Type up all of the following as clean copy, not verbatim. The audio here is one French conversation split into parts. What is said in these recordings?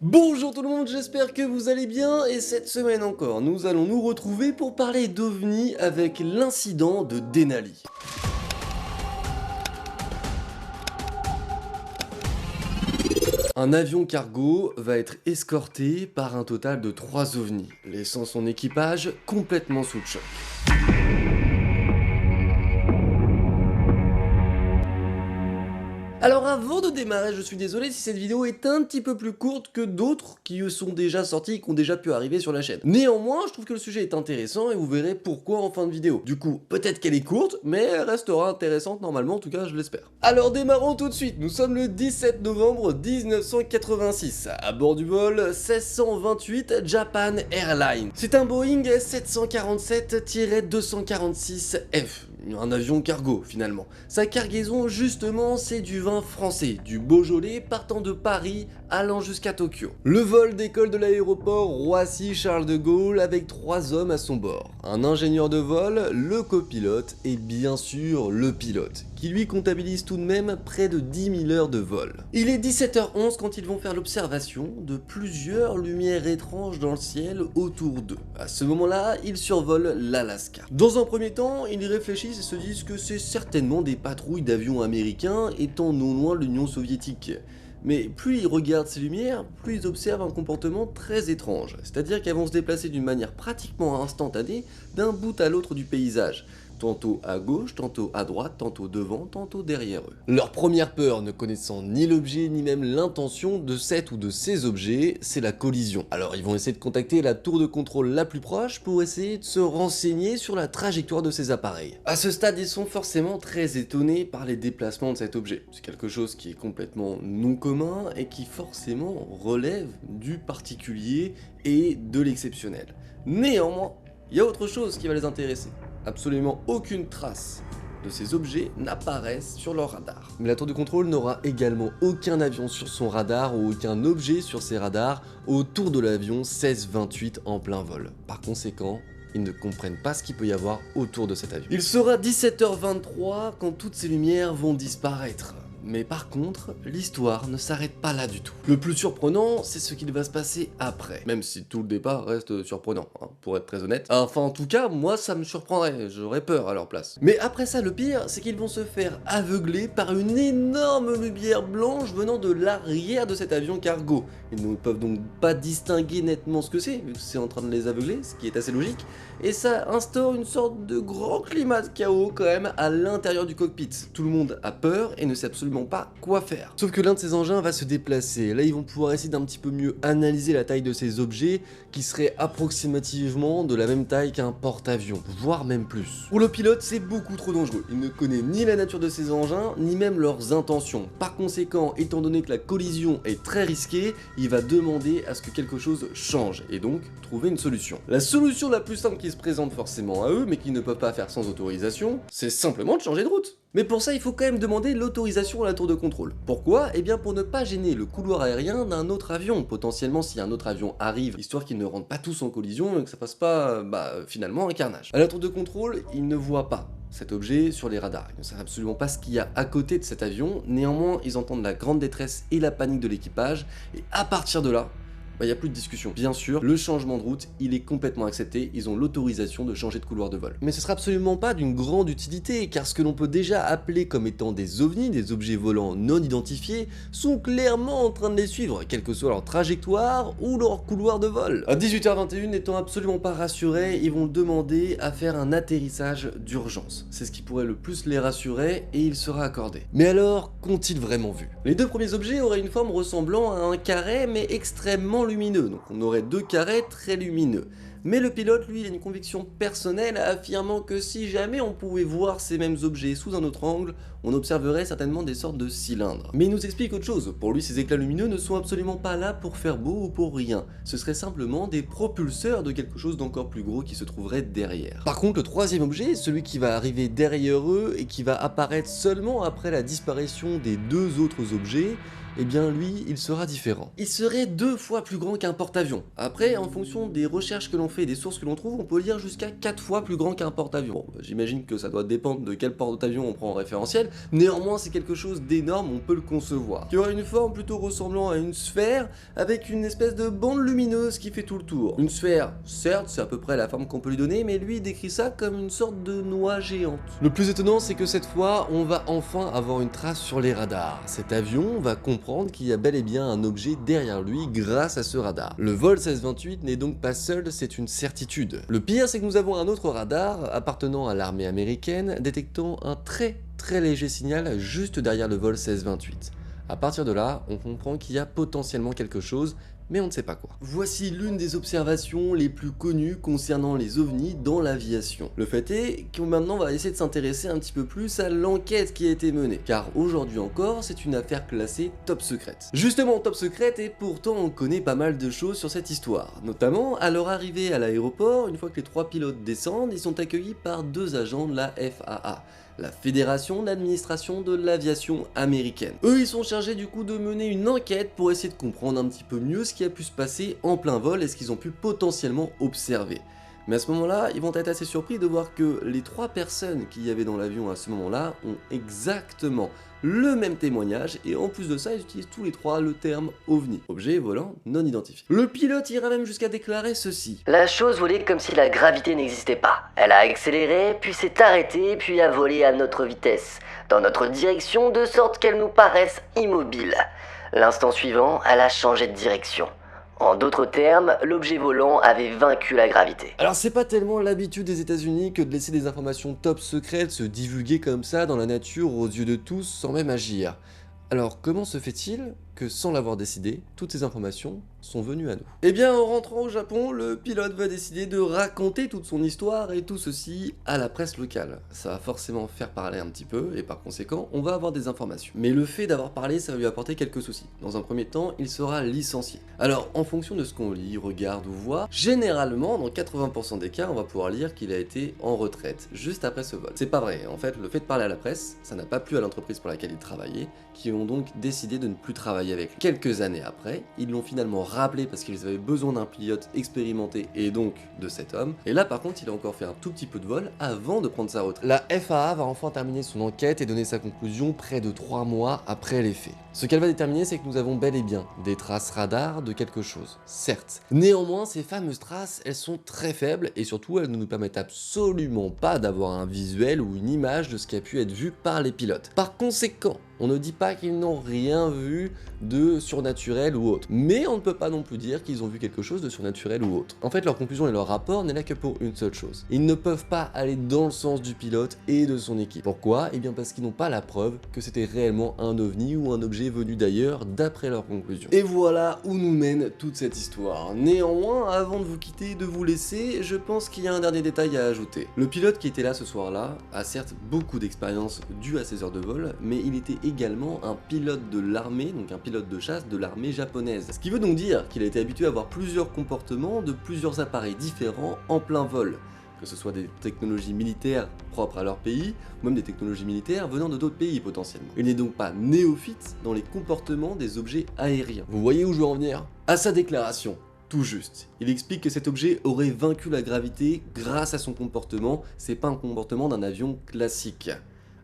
Bonjour tout le monde, j'espère que vous allez bien et cette semaine encore, nous allons nous retrouver pour parler d'OVNI avec l'incident de Denali. Un avion cargo va être escorté par un total de 3 OVNI, laissant son équipage complètement sous le choc. Alors avant de démarrer, je suis désolé si cette vidéo est un petit peu plus courte que d'autres qui sont déjà sortis et qui ont déjà pu arriver sur la chaîne. Néanmoins, je trouve que le sujet est intéressant et vous verrez pourquoi en fin de vidéo. Du coup, peut-être qu'elle est courte, mais elle restera intéressante normalement, en tout cas je l'espère. Alors démarrons tout de suite, nous sommes le 17 novembre 1986, à bord du vol 1628 Japan Airlines. C'est un Boeing 747-246F. Un avion cargo finalement. Sa cargaison justement c'est du vin français, du Beaujolais partant de Paris allant jusqu'à Tokyo. Le vol décolle de l'aéroport Roissy-Charles de Gaulle avec 3 hommes à son bord. Un ingénieur de vol, le copilote et bien sûr le pilote, qui lui comptabilise tout de même près de 10 000 heures de vol. Il est 17h11 quand ils vont faire l'observation de plusieurs lumières étranges dans le ciel autour d'eux. À ce moment-là, ils survolent l'Alaska. Dans un premier temps, ils réfléchissent et se disent que c'est certainement des patrouilles d'avions américains étant non loin de l'Union soviétique. Mais plus ils regardent ces lumières, plus ils observent un comportement très étrange, c'est-à-dire qu'elles vont se déplacer d'une manière pratiquement instantanée d'un bout à l'autre du paysage. Tantôt à gauche, tantôt à droite, tantôt devant, tantôt derrière eux. Leur première peur, ne connaissant ni l'objet ni même l'intention de cet ou de ces objets, c'est la collision. Alors ils vont essayer de contacter la tour de contrôle la plus proche pour essayer de se renseigner sur la trajectoire de ces appareils. À ce stade, ils sont forcément très étonnés par les déplacements de cet objet. C'est quelque chose qui est complètement non commun et qui forcément relève du particulier et de l'exceptionnel. Néanmoins, il y a autre chose qui va les intéresser. Absolument aucune trace de ces objets n'apparaissent sur leur radar. Mais la tour de contrôle n'aura également aucun avion sur son radar ou aucun objet sur ses radars autour de l'avion 1628 en plein vol. Par conséquent, ils ne comprennent pas ce qu'il peut y avoir autour de cet avion. Il sera 17h23 quand toutes ces lumières vont disparaître. Mais par contre, l'histoire ne s'arrête pas là du tout. Le plus surprenant, c'est ce qu'il va se passer après. Même si tout le départ reste surprenant, pour être très honnête. Enfin, en tout cas, moi, ça me surprendrait. J'aurais peur à leur place. Mais après ça, le pire, c'est qu'ils vont se faire aveugler par une énorme lumière blanche venant de l'arrière de cet avion cargo. Ils ne peuvent donc pas distinguer nettement ce que c'est, vu que c'est en train de les aveugler, ce qui est assez logique. Et ça instaure une sorte de grand climat de chaos quand même à l'intérieur du cockpit. Tout le monde a peur et ne sait absolument pas quoi faire. Sauf que l'un de ces engins va se déplacer. Là, ils vont pouvoir essayer d'un petit peu mieux analyser la taille de ces objets qui seraient approximativement de la même taille qu'un porte-avions, voire même plus. Pour le pilote, c'est beaucoup trop dangereux. Il ne connaît ni la nature de ces engins, ni même leurs intentions. Par conséquent, étant donné que la collision est très risquée, il va demander à ce que quelque chose change et donc trouver une solution. La solution la plus simple qui se présente forcément à eux, mais qu'ils ne peuvent pas faire sans autorisation, c'est simplement de changer de route. Mais pour ça, il faut quand même demander l'autorisation à la tour de contrôle. Pourquoi? Eh bien pour ne pas gêner le couloir aérien d'un autre avion, potentiellement si un autre avion arrive, histoire qu'ils ne rentrent pas tous en collision et que ça fasse pas, finalement un carnage. À la tour de contrôle, ils ne voient pas cet objet sur les radars. Ils ne savent absolument pas ce qu'il y a à côté de cet avion, néanmoins ils entendent la grande détresse et la panique de l'équipage, et à partir de là, il n'y a plus de discussion. Bien sûr, le changement de route, il est complètement accepté, ils ont l'autorisation de changer de couloir de vol. Mais ce sera absolument pas d'une grande utilité, car ce que l'on peut déjà appeler comme étant des ovnis, des objets volants non identifiés, sont clairement en train de les suivre, quelle que soit leur trajectoire ou leur couloir de vol. À 18h21, n'étant absolument pas rassurés, ils vont demander à faire un atterrissage d'urgence. C'est ce qui pourrait le plus les rassurer et il sera accordé. Mais alors, qu'ont-ils vraiment vu? Les deux premiers objets auraient une forme ressemblant à un carré, mais extrêmement lumineux, donc on aurait 2 carrés très lumineux. Mais le pilote, lui, il a une conviction personnelle affirmant que si jamais on pouvait voir ces mêmes objets sous un autre angle, on observerait certainement des sortes de cylindres. Mais il nous explique autre chose, pour lui ces éclats lumineux ne sont absolument pas là pour faire beau ou pour rien, ce serait simplement des propulseurs de quelque chose d'encore plus gros qui se trouverait derrière. Par contre le troisième objet, celui qui va arriver derrière eux et qui va apparaître seulement après la disparition des 2 autres objets, eh bien lui, il sera différent. Il serait 2 fois plus grand qu'un porte-avions. Après, en fonction des recherches que l'on fait et des sources que l'on trouve, on peut lire jusqu'à 4 fois plus grand qu'un porte-avions. Bon, j'imagine que ça doit dépendre de quel porte-avions on prend en référentiel, néanmoins c'est quelque chose d'énorme, on peut le concevoir. Qui aurait une forme plutôt ressemblant à une sphère, avec une espèce de bande lumineuse qui fait tout le tour. Une sphère, certes, c'est à peu près la forme qu'on peut lui donner, mais lui il décrit ça comme une sorte de noix géante. Le plus étonnant, c'est que cette fois, on va enfin avoir une trace sur les radars. Cet avion va comprendre qu'il y a bel et bien un objet derrière lui grâce à ce radar. Le vol 1628 n'est donc pas seul, c'est une certitude. Le pire, c'est que nous avons un autre radar appartenant à l'armée américaine détectant un très léger signal juste derrière le vol 1628. À partir de là, on comprend qu'il y a potentiellement quelque chose, mais on ne sait pas quoi. Voici l'une des observations les plus connues concernant les ovnis dans l'aviation. Le fait est qu'on maintenant va essayer de s'intéresser un petit peu plus à l'enquête qui a été menée, car aujourd'hui encore, c'est une affaire classée top secrète. Justement top secrète, et pourtant on connaît pas mal de choses sur cette histoire. Notamment, à leur arrivée à l'aéroport, une fois que les 3 pilotes descendent, ils sont accueillis par 2 agents de la FAA. La Fédération d'administration de l'aviation américaine. Eux, ils sont chargés du coup de mener une enquête pour essayer de comprendre un petit peu mieux ce qui a pu se passer en plein vol et ce qu'ils ont pu potentiellement observer. Mais à ce moment-là, ils vont être assez surpris de voir que les 3 personnes qu'il y avait dans l'avion à ce moment-là ont exactement le même témoignage, et en plus de ça, ils utilisent tous les 3 le terme OVNI, objet volant non identifié. Le pilote ira même jusqu'à déclarer ceci. La chose volait comme si la gravité n'existait pas. Elle a accéléré, puis s'est arrêtée, puis a volé à notre vitesse, dans notre direction, de sorte qu'elle nous paraisse immobile. L'instant suivant, elle a changé de direction. En d'autres termes, l'objet volant avait vaincu la gravité. Alors c'est pas tellement l'habitude des États-Unis que de laisser des informations top secrètes se divulguer comme ça dans la nature aux yeux de tous sans même agir. Alors comment se fait-il que sans l'avoir décidé, toutes ces informations sont venues à nous? Eh bien en rentrant au Japon, le pilote va décider de raconter toute son histoire et tout ceci à la presse locale. Ça va forcément faire parler un petit peu et par conséquent on va avoir des informations. Mais le fait d'avoir parlé, ça va lui apporter quelques soucis. Dans un premier temps, il sera licencié. Alors en fonction de ce qu'on lit, regarde ou voit, généralement dans 80% des cas on va pouvoir lire qu'il a été en retraite juste après ce vol. C'est pas vrai, en fait le fait de parler à la presse, ça n'a pas plu à l'entreprise pour laquelle il travaillait, qui ont donc décidé de ne plus travailler avec lui. Quelques années après, ils l'ont finalement rappelé parce qu'ils avaient besoin d'un pilote expérimenté et donc de cet homme. Et là par contre, il a encore fait un tout petit peu de vol avant de prendre sa retraite. La FAA va enfin terminer son enquête et donner sa conclusion près de 3 mois après les faits. Ce qu'elle va déterminer, c'est que nous avons bel et bien des traces radar de quelque chose, certes. Néanmoins, ces fameuses traces, elles sont très faibles et surtout, elles ne nous permettent absolument pas d'avoir un visuel ou une image de ce qui a pu être vu par les pilotes. Par conséquent, on ne dit pas qu'ils n'ont rien vu de surnaturel ou autre. Mais on ne peut pas non plus dire qu'ils ont vu quelque chose de surnaturel ou autre. En fait, leur conclusion et leur rapport n'est là que pour une seule chose. Ils ne peuvent pas aller dans le sens du pilote et de son équipe. Pourquoi? Eh bien parce qu'ils n'ont pas la preuve que c'était réellement un ovni ou un objet venu d'ailleurs d'après leur conclusion. Et voilà où nous mène toute cette histoire. Néanmoins, avant de vous quitter, de vous laisser, je pense qu'il y a un dernier détail à ajouter. Le pilote qui était là ce soir-là a certes beaucoup d'expérience due à ses heures de vol, mais il était également un pilote de l'armée, donc un pilote de chasse de l'armée japonaise. Ce qui veut donc dire qu'il a été habitué à voir plusieurs comportements de plusieurs appareils différents en plein vol. Que ce soit des technologies militaires propres à leur pays, ou même des technologies militaires venant de d'autres pays potentiellement. Il n'est donc pas néophyte dans les comportements des objets aériens. Vous voyez où je veux en venir? À sa déclaration, tout juste, il explique que cet objet aurait vaincu la gravité grâce à son comportement, c'est pas un comportement d'un avion classique.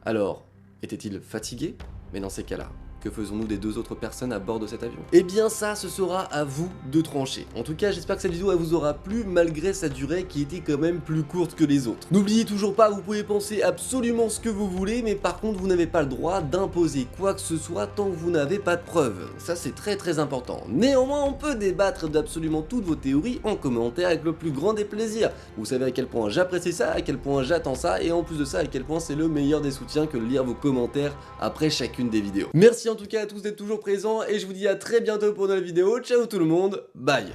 Alors, était-il fatigué? Mais dans ces cas-là, que faisons-nous des 2 autres personnes à bord de cet avion? Eh bien ça, ce sera à vous de trancher. En tout cas, j'espère que cette vidéo elle vous aura plu, malgré sa durée qui était quand même plus courte que les autres. N'oubliez toujours pas, vous pouvez penser absolument ce que vous voulez, mais par contre, vous n'avez pas le droit d'imposer quoi que ce soit tant que vous n'avez pas de preuves. Ça, c'est très important. Néanmoins, on peut débattre d'absolument toutes vos théories en commentaire avec le plus grand des plaisirs. Vous savez à quel point j'apprécie ça, à quel point j'attends ça, et en plus de ça, à quel point c'est le meilleur des soutiens que de lire vos commentaires après chacune des vidéos. Merci en tout cas à tous d'être toujours présents et je vous dis à très bientôt pour une nouvelle vidéo. Ciao tout le monde, bye.